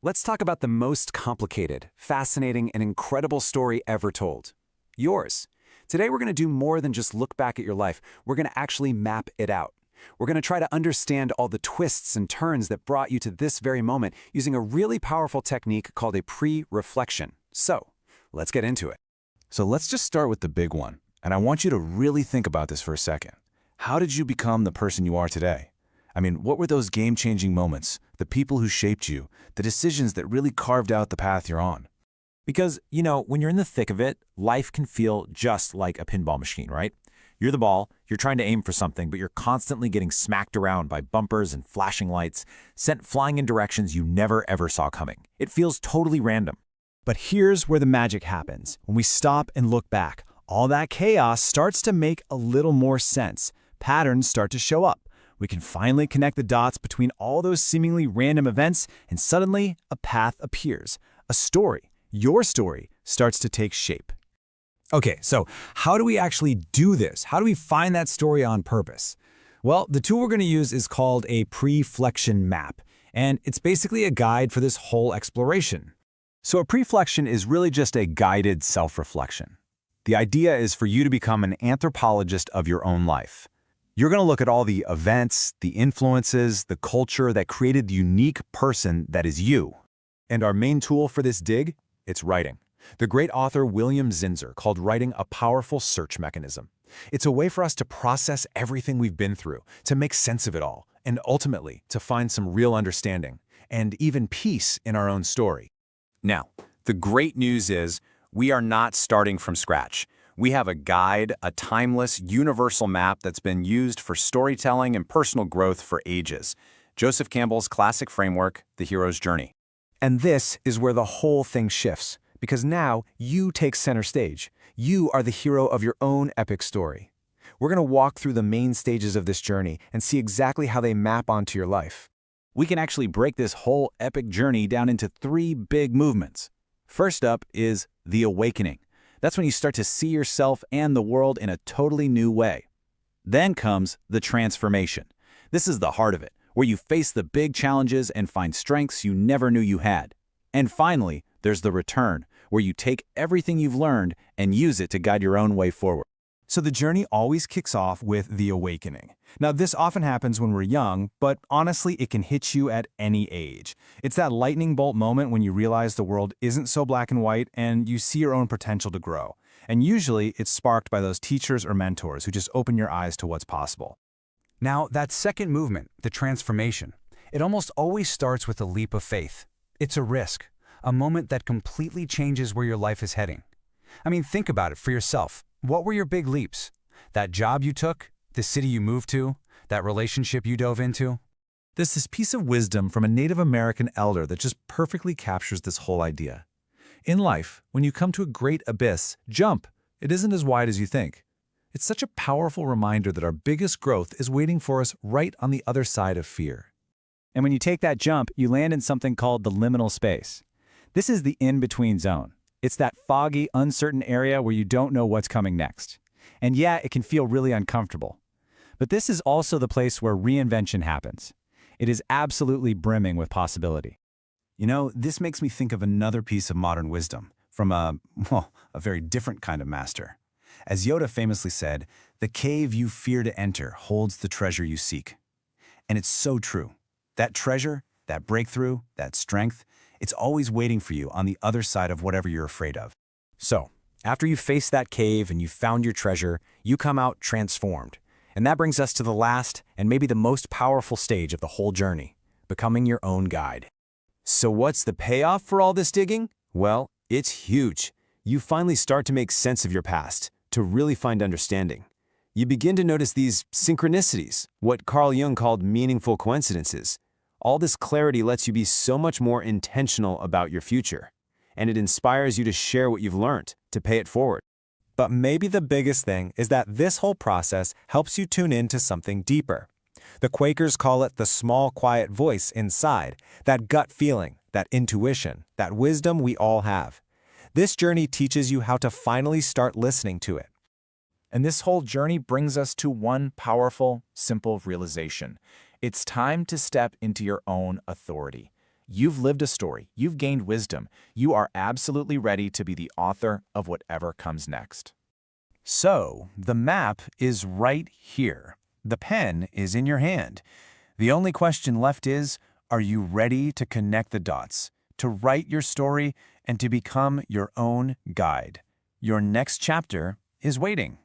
Let's talk about the most complicated, fascinating, and incredible story ever told. Yours. Today we're going to do more than just look back at your life. We're going to actually map it out. We're going to try to understand all the twists and turns that brought you to this very moment using a really powerful technique called a pre-reflection. So, let's get into it. So let's just start with the big one, and I want you to really think about this for a second. How did you become the person you are today? I mean, what were those game-changing moments, the people who shaped you, the decisions that really carved out the path you're on? Because, when you're in the thick of it, life can feel just like a pinball machine, right? You're the ball, you're trying to aim for something, but you're constantly getting smacked around by bumpers and flashing lights, sent flying in directions you never ever saw coming. It feels totally random. But here's where the magic happens. When we stop and look back, all that chaos starts to make a little more sense. Patterns start to show up. We can finally connect the dots between all those seemingly random events, and suddenly a path appears. A story, your story, starts to take shape. Okay, so how do we actually do this? How do we find that story on purpose? Well, the tool we're going to use is called a preflection map, and it's basically a guide for this whole exploration. So a preflection is really just a guided self-reflection. The idea is for you to become an anthropologist of your own life. You're going to look at all the events, the influences, the culture that created the unique person that is you. And our main tool for this dig? It's writing. The great author William Zinsser called writing a powerful search mechanism. It's a way for us to process everything we've been through, to make sense of it all, and ultimately to find some real understanding, and even peace in our own story. Now, the great news is we are not starting from scratch. We have a guide, a timeless, universal map that's been used for storytelling and personal growth for ages. Joseph Campbell's classic framework, The Hero's Journey. And this is where the whole thing shifts, because now you take center stage. You are the hero of your own epic story. We're going to walk through the main stages of this journey and see exactly how they map onto your life. We can actually break this whole epic journey down into 3 big movements. First up is the awakening. That's when you start to see yourself and the world in a totally new way. Then comes the transformation. This is the heart of it, where you face the big challenges and find strengths you never knew you had. And finally, there's the return, where you take everything you've learned and use it to guide your own way forward. So the journey always kicks off with the awakening. Now, this often happens when we're young, but honestly, it can hit you at any age. It's that lightning bolt moment when you realize the world isn't so black and white and you see your own potential to grow. And usually, it's sparked by those teachers or mentors who just open your eyes to what's possible. Now, that second movement, the transformation, it almost always starts with a leap of faith. It's a risk, a moment that completely changes where your life is heading. I mean, think about it for yourself. What were your big leaps? That job you took? The city you moved to? That relationship you dove into? There's this piece of wisdom from a Native American elder that just perfectly captures this whole idea. In life, when you come to a great abyss, jump. It isn't as wide as you think. It's such a powerful reminder that our biggest growth is waiting for us right on the other side of fear. And when you take that jump, you land in something called the liminal space. This is the in-between zone. It's that foggy, uncertain area where you don't know what's coming next. And yeah, it can feel really uncomfortable. But this is also the place where reinvention happens. It is absolutely brimming with possibility. This makes me think of another piece of modern wisdom from a very different kind of master. As Yoda famously said, the cave you fear to enter holds the treasure you seek. And it's so true. That treasure, that breakthrough, that strength, it's always waiting for you on the other side of whatever you're afraid of. So, after you face that cave and you found your treasure, you come out transformed. And that brings us to the last and maybe the most powerful stage of the whole journey, becoming your own guide. So what's the payoff for all this digging? Well, it's huge. You finally start to make sense of your past, to really find understanding. You begin to notice these synchronicities, what Carl Jung called meaningful coincidences. All this clarity lets you be so much more intentional about your future, and it inspires you to share what you've learned, to pay it forward. But maybe the biggest thing is that this whole process helps you tune into something deeper. The Quakers call it the small, quiet voice inside, that gut feeling, that intuition, that wisdom we all have. This journey teaches you how to finally start listening to it. And this whole journey brings us to one powerful, simple realization. It's time to step into your own authority. You've lived a story, you've gained wisdom, you are absolutely ready to be the author of whatever comes next. So, the map is right here. The pen is in your hand. The only question left is, are you ready to connect the dots, to write your story, and to become your own guide? Your next chapter is waiting.